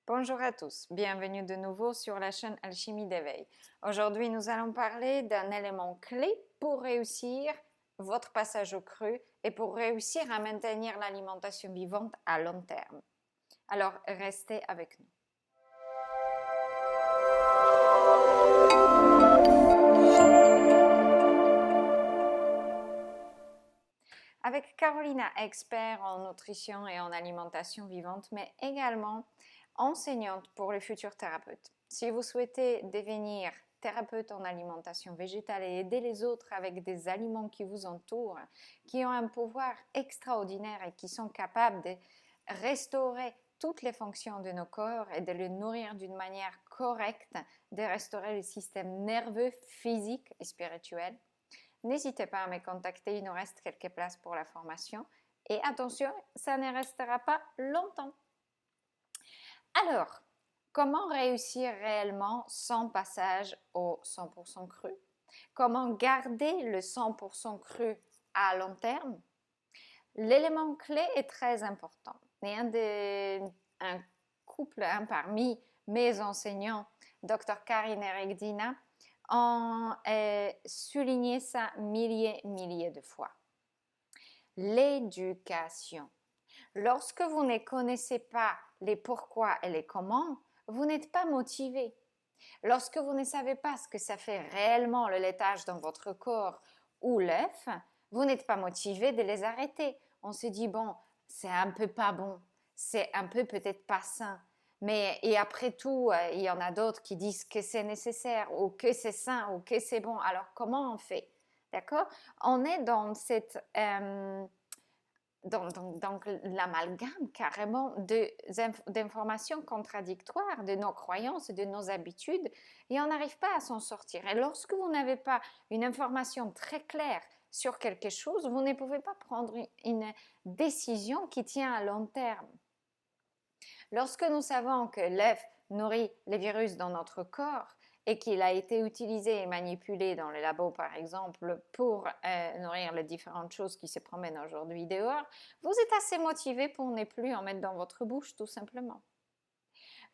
Bonjour à tous, bienvenue de nouveau sur la chaîne Alchimie d'éveil. Aujourd'hui, nous allons parler d'un élément clé pour réussir votre passage au cru et pour réussir à maintenir l'alimentation vivante à long terme. Alors, restez avec nous. Avec Carolina, expert en nutrition et en alimentation vivante, mais également enseignante pour les futurs thérapeutes. Si vous souhaitez devenir thérapeute en alimentation végétale et aider les autres avec des aliments qui vous entourent, qui ont un pouvoir extraordinaire et qui sont capables de restaurer toutes les fonctions de nos corps et de les nourrir d'une manière correcte, de restaurer le système nerveux, physique et spirituel, n'hésitez pas à me contacter, il nous reste quelques places pour la formation. Et attention, ça ne restera pas longtemps. Alors, comment réussir réellement son passage au 100% cru? Comment garder le 100% cru à long terme? L'élément clé est très important. Et un couple parmi mes enseignants, Dr. Karine Erekdina, ont souligné ça milliers de fois. L'éducation. Lorsque vous ne connaissez pas les pourquoi et les comment, vous n'êtes pas motivé. Lorsque vous ne savez pas ce que ça fait réellement le laitage dans votre corps ou l'œuf, vous n'êtes pas motivé de les arrêter. On se dit, bon, c'est un peu pas bon, c'est un peu peut-être pas sain. Mais, et après tout, il y en a d'autres qui disent que c'est nécessaire ou que c'est sain ou que c'est bon. Alors, comment on fait? D'accord? On est dans cette... donc l'amalgame carrément d'informations contradictoires de nos croyances, de nos habitudes, et on n'arrive pas à s'en sortir. Et lorsque vous n'avez pas une information très claire sur quelque chose, vous ne pouvez pas prendre une décision qui tient à long terme. Lorsque nous savons que l'œuf nourrit les virus dans notre corps et qu'il a été utilisé et manipulé dans les labos, par exemple, pour nourrir les différentes choses qui se promènent aujourd'hui dehors, vous êtes assez motivé pour ne plus en mettre dans votre bouche, tout simplement.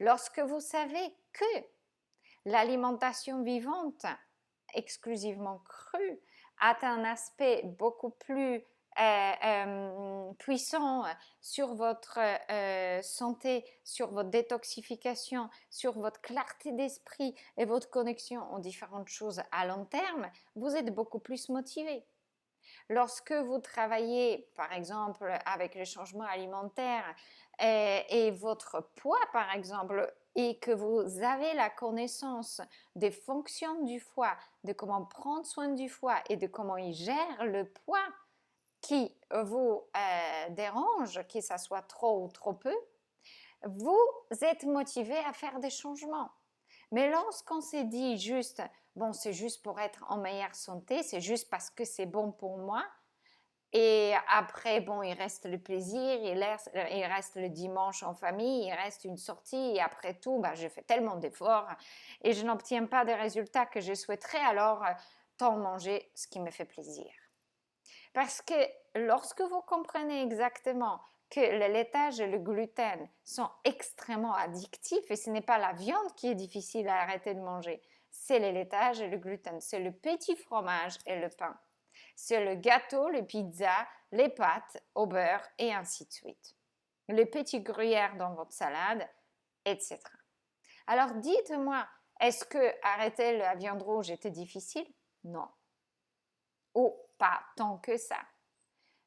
Lorsque vous savez que l'alimentation vivante, exclusivement crue, a un aspect beaucoup plus puissant sur votre santé, sur votre détoxification, sur votre clarté d'esprit et votre connexion aux différentes choses à long terme, vous êtes beaucoup plus motivé. Lorsque vous travaillez, par exemple, avec le changement alimentaire et votre poids, par exemple, et que vous avez la connaissance des fonctions du foie, de comment prendre soin du foie et de comment il gère le poids qui vous dérange, que ça soit trop ou trop peu, vous êtes motivé à faire des changements. Mais lorsqu'on s'est dit juste, bon, c'est juste pour être en meilleure santé, c'est juste parce que c'est bon pour moi, et après, bon, il reste le plaisir, il reste le dimanche en famille, il reste une sortie, et après tout, bah, je fais tellement d'efforts et je n'obtiens pas des résultats que je souhaiterais, alors tant manger ce qui me fait plaisir. Parce que lorsque vous comprenez exactement que le laitage et le gluten sont extrêmement addictifs, et ce n'est pas la viande qui est difficile à arrêter de manger, c'est le laitage et le gluten, c'est le petit fromage et le pain. C'est le gâteau, les pizzas, les pâtes au beurre et ainsi de suite. Les petits gruyères dans votre salade, etc. Alors dites-moi, est-ce que arrêter la viande rouge était difficile? Non. Ou pas tant que ça.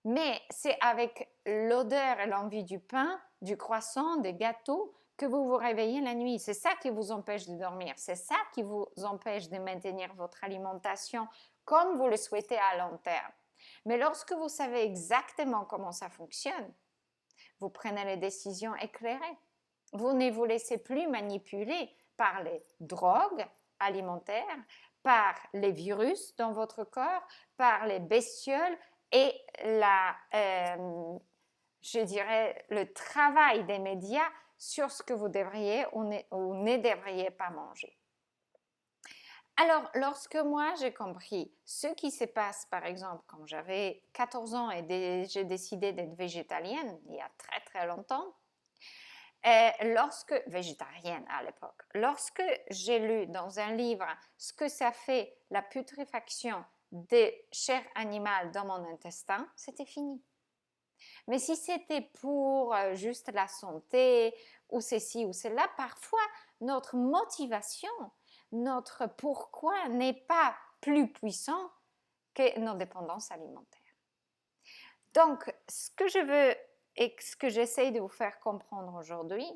Mais c'est avec l'odeur et l'envie du pain, du croissant, des gâteaux que vous vous réveillez la nuit. C'est ça qui vous empêche de dormir. C'est ça qui vous empêche de maintenir votre alimentation comme vous le souhaitez à long terme. Mais lorsque vous savez exactement comment ça fonctionne, vous prenez les décisions éclairées. Vous ne vous laissez plus manipuler par les drogues alimentaires, par les virus dans votre corps, par les bestioles et je dirais, le travail des médias sur ce que vous devriez ou ne devriez pas manger. Alors, lorsque moi j'ai compris ce qui se passe, par exemple, quand j'avais 14 ans et j'ai décidé d'être végétalienne, il y a très longtemps, Végétarienne à l'époque, lorsque j'ai lu dans un livre ce que ça fait la putréfaction des chairs animales dans mon intestin, c'était fini. Mais si c'était pour juste la santé ou ceci ou cela, parfois notre motivation, notre pourquoi n'est pas plus puissant que nos dépendances alimentaires. Donc, ce que je veux et ce que j'essaye de vous faire comprendre aujourd'hui,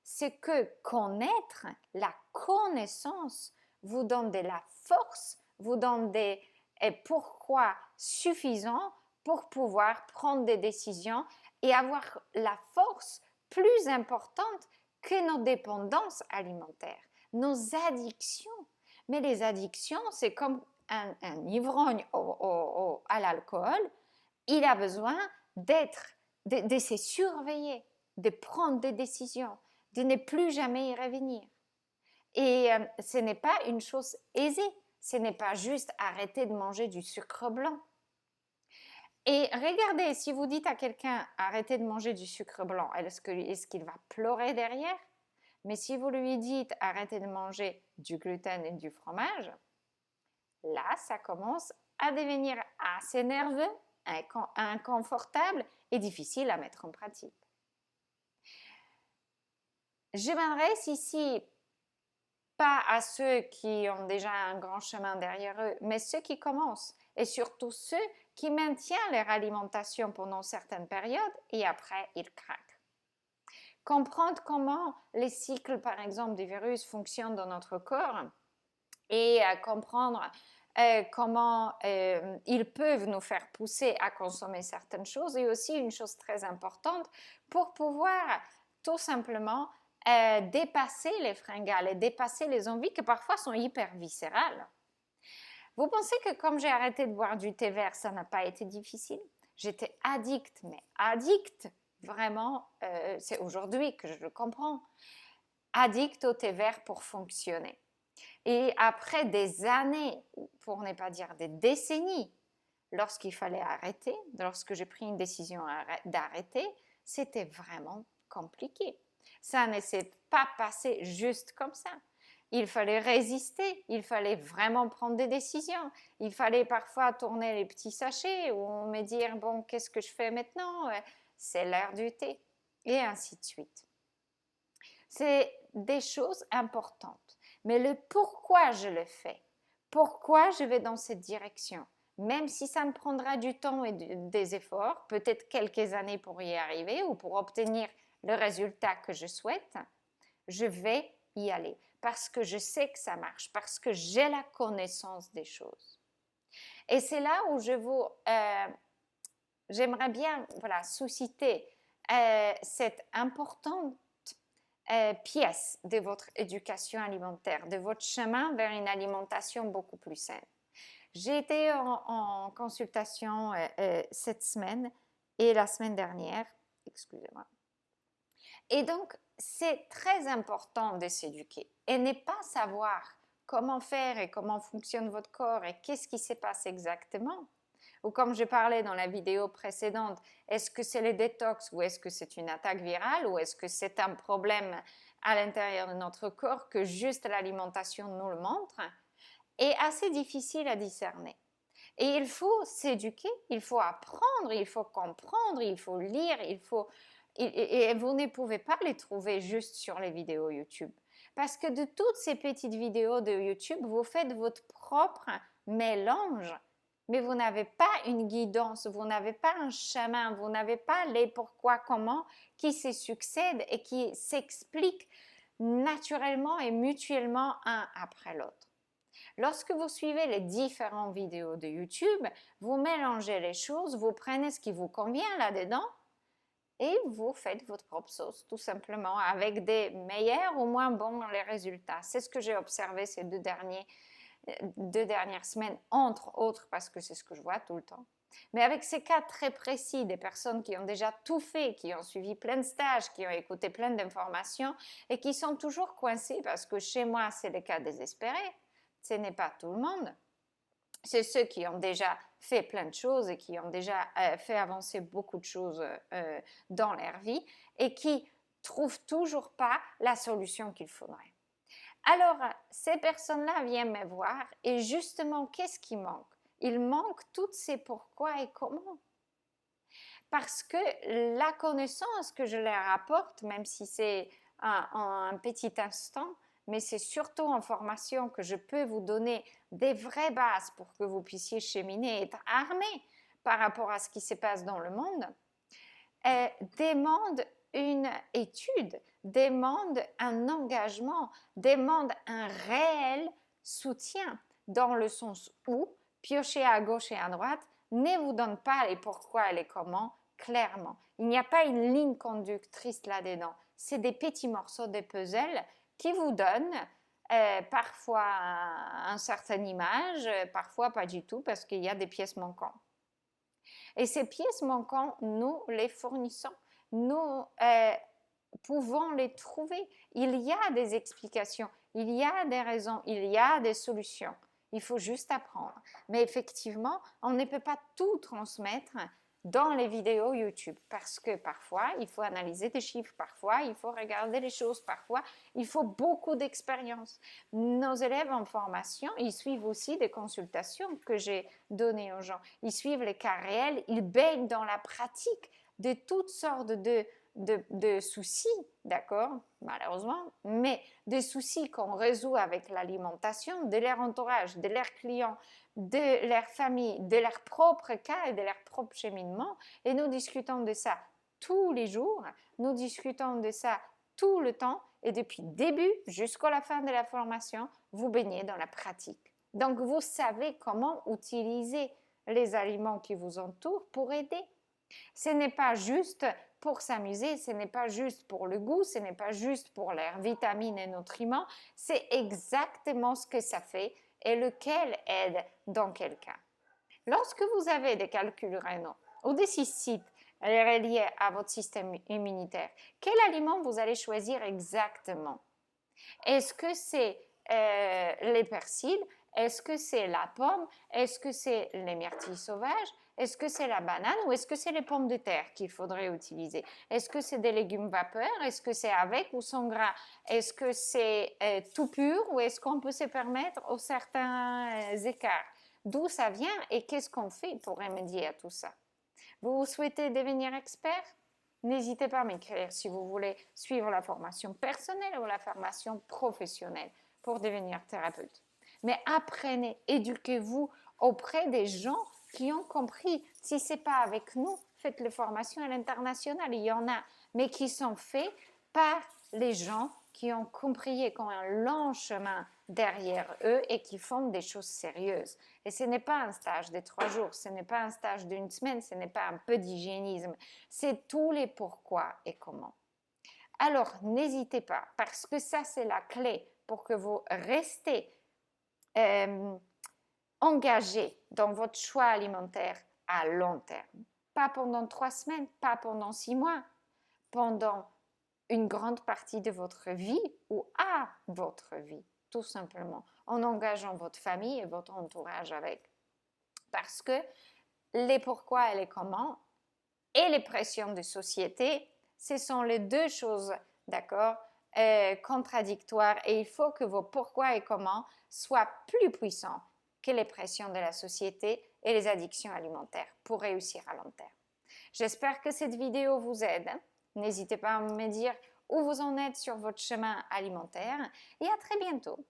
c'est que connaître, la connaissance vous donne de la force, vous donne des pourquoi suffisants pour pouvoir prendre des décisions et avoir la force plus importante que nos dépendances alimentaires, nos addictions. Mais les addictions, c'est comme un ivrogne à l'alcool, il a besoin de se surveiller, de prendre des décisions, de ne plus jamais y revenir. Et ce n'est pas une chose aisée, ce n'est pas juste arrêter de manger du sucre blanc. Et regardez, si vous dites à quelqu'un arrêtez de manger du sucre blanc, est-ce qu'il va pleurer derrière? Mais si vous lui dites arrêtez de manger du gluten et du fromage, là, ça commence à devenir assez nerveux, inconfortable et difficile à mettre en pratique. Je m'adresse ici pas à ceux qui ont déjà un grand chemin derrière eux, mais ceux qui commencent et surtout ceux qui maintiennent leur alimentation pendant certaines périodes et après ils craquent. Comprendre comment les cycles, par exemple, du virus fonctionnent dans notre corps et comprendre comment ils peuvent nous faire pousser à consommer certaines choses et aussi une chose très importante pour pouvoir tout simplement dépasser les fringales et dépasser les envies qui parfois sont hyper viscérales. Vous pensez que comme j'ai arrêté de boire du thé vert, ça n'a pas été difficile? J'étais addicte, mais addicte, vraiment, c'est aujourd'hui que je le comprends, addicte au thé vert pour fonctionner. Et après des années, pour ne pas dire des décennies, lorsqu'il fallait arrêter, lorsque j'ai pris une décision d'arrêter, c'était vraiment compliqué. Ça ne s'est pas passé juste comme ça. Il fallait résister, il fallait vraiment prendre des décisions. Il fallait parfois tourner les petits sachets ou me dire, bon, qu'est-ce que je fais maintenant? C'est l'heure du thé. Et ainsi de suite. C'est des choses importantes. Mais le pourquoi je le fais, pourquoi je vais dans cette direction, même si ça me prendra du temps et des efforts, peut-être quelques années pour y arriver ou pour obtenir le résultat que je souhaite, je vais y aller parce que je sais que ça marche, parce que j'ai la connaissance des choses. Et c'est là où j'aimerais bien susciter cette importante pièce de votre éducation alimentaire, de votre chemin vers une alimentation beaucoup plus saine. J'ai été en consultation cette semaine et la semaine dernière, excusez-moi. Et donc, c'est très important de s'éduquer et ne pas savoir comment faire et comment fonctionne votre corps et qu'est-ce qui se passe exactement. Ou comme je parlais dans la vidéo précédente, est-ce que c'est le détox ou est-ce que c'est une attaque virale ou est-ce que c'est un problème à l'intérieur de notre corps que juste l'alimentation nous le montre, est assez difficile à discerner. Et il faut s'éduquer, il faut apprendre, il faut comprendre, il faut lire, et vous ne pouvez pas les trouver juste sur les vidéos YouTube. Parce que de toutes ces petites vidéos de YouTube, vous faites votre propre mélange. Mais vous n'avez pas une guidance, vous n'avez pas un chemin, vous n'avez pas les pourquoi, comment qui se succèdent et qui s'expliquent naturellement et mutuellement un après l'autre. Lorsque vous suivez les différentes vidéos de YouTube, vous mélangez les choses, vous prenez ce qui vous convient là-dedans et vous faites votre propre sauce, tout simplement, avec des meilleurs ou moins bons résultats. C'est ce que j'ai observé ces deux dernières semaines, entre autres, parce que c'est ce que je vois tout le temps. Mais avec ces cas très précis, des personnes qui ont déjà tout fait, qui ont suivi plein de stages, qui ont écouté plein d'informations et qui sont toujours coincés parce que chez moi, c'est le cas désespéré. Ce n'est pas tout le monde. C'est ceux qui ont déjà fait plein de choses et qui ont déjà fait avancer beaucoup de choses dans leur vie et qui trouvent toujours pas la solution qu'il faudrait. Alors, ces personnes-là viennent me voir et justement, qu'est-ce qui manque? Il manque toutes ces pourquoi et comment. Parce que la connaissance que je leur apporte, même si c'est un petit instant, mais c'est surtout en formation que je peux vous donner des vraies bases pour que vous puissiez cheminer et être armé par rapport à ce qui se passe dans le monde, demande une étude, demande un engagement, demande un réel soutien, dans le sens où piocher à gauche et à droite ne vous donne pas les pourquoi et les comment clairement. Il n'y a pas une ligne conductrice là-dedans. C'est des petits morceaux de puzzle qui vous donnent parfois une certaine image, parfois pas du tout parce qu'il y a des pièces manquantes. Et ces pièces manquantes, nous les fournissons. Nous pouvons les trouver. Il y a des explications, il y a des raisons, il y a des solutions. Il faut juste apprendre. Mais effectivement, on ne peut pas tout transmettre dans les vidéos YouTube parce que parfois, il faut analyser des chiffres, parfois, il faut regarder les choses, parfois, il faut beaucoup d'expérience. Nos élèves en formation, ils suivent aussi des consultations que j'ai données aux gens. Ils suivent les cas réels, ils baignent dans la pratique de toutes sortes de soucis, d'accord, malheureusement, mais des soucis qu'on résout avec l'alimentation de leur entourage, de leurs clients, de leur famille, de leur propre cas et de leur propre cheminement. Et nous discutons de ça tous les jours, nous discutons de ça tout le temps et depuis le début jusqu'à la fin de la formation, vous baignez dans la pratique. Donc, vous savez comment utiliser les aliments qui vous entourent pour aider. Ce n'est pas juste pour s'amuser, ce n'est pas juste pour le goût, ce n'est pas juste pour leurs vitamines et nutriments, c'est exactement ce que ça fait et lequel aide dans quel cas. Lorsque vous avez des calculs rénaux ou des cystites reliés à votre système immunitaire, quel aliment vous allez choisir exactement? Est-ce que c'est les persils? Est-ce que c'est la pomme? Est-ce que c'est les myrtilles sauvages? Est-ce que c'est la banane ou est-ce que c'est les pommes de terre qu'il faudrait utiliser? Est-ce que c'est des légumes vapeur? Est-ce que c'est avec ou sans gras? Est-ce que c'est tout pur ou est-ce qu'on peut se permettre certains écarts? D'où ça vient et qu'est-ce qu'on fait pour remédier à tout ça? Vous souhaitez devenir expert? N'hésitez pas à m'écrire si vous voulez suivre la formation personnelle ou la formation professionnelle pour devenir thérapeute. Mais apprenez, éduquez-vous auprès des gens qui ont compris. Si ce n'est pas avec nous, faites les formations à l'international, il y en a, mais qui sont faites par les gens qui ont compris et qui ont un long chemin derrière eux et qui font des choses sérieuses. Et ce n'est pas un stage de 3 jours, ce n'est pas un stage d'une semaine, ce n'est pas un peu d'hygiénisme, c'est tous les pourquoi et comment. Alors, n'hésitez pas, parce que ça, c'est la clé pour que vous restez engagé dans votre choix alimentaire à long terme. Pas pendant 3 semaines, pas pendant 6 mois, pendant une grande partie de votre vie ou à votre vie, tout simplement, en engageant votre famille et votre entourage avec. Parce que les pourquoi et les comment et les pressions de société, ce sont les deux choses, d'accord, contradictoires et il faut que vos pourquoi et comment soient plus puissants que les pressions de la société et les addictions alimentaires pour réussir à long terme. J'espère que cette vidéo vous aide. N'hésitez pas à me dire où vous en êtes sur votre chemin alimentaire et à très bientôt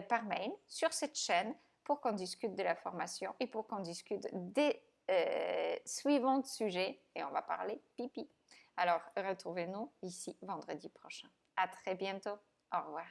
par mail sur cette chaîne pour qu'on discute de la formation et pour qu'on discute des suivants sujets et on va parler pipi. Alors, retrouvez-nous ici vendredi prochain. À très bientôt. Au revoir.